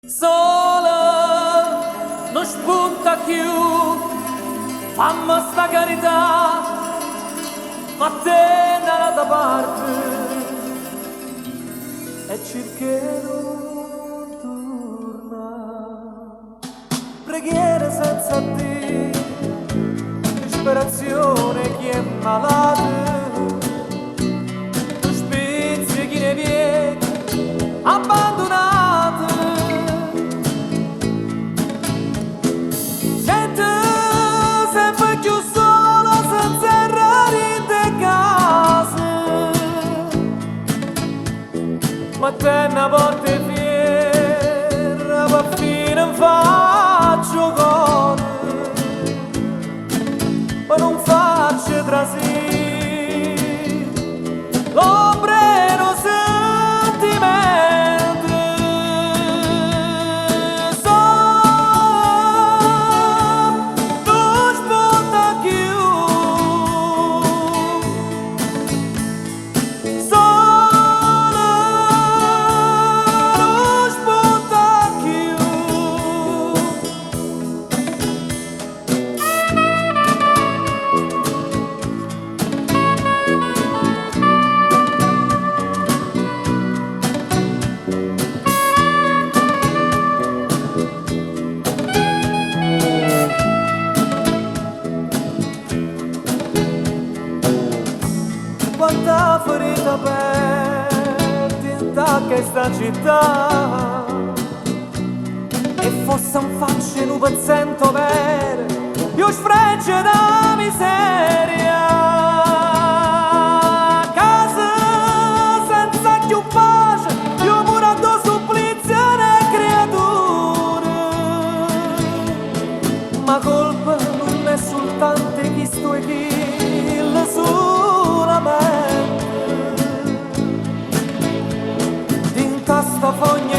Sola non spunta più, fammi sta carità, ma te dall'altra parte e cercherò torna. Preghiere senza te, disperazione chi è malato, tu spezzi chi ne viene abbandonato. Sento sempre più sola senza errare in casa, ma te una volta fiera va fino in faccio cuore, ma non faccio trasì l'ombrero sentimento. So, tu spunta più, sola, tu spunta più. Quanta ferita aperta in questa città, e fosse un faccio in un pezzento vero, più sfrecce da miseria. Casa senza più pace, più mura do supplizio e creature. Ma colpa non è soltanto chi sto e chi solamente. Dinta sta fogna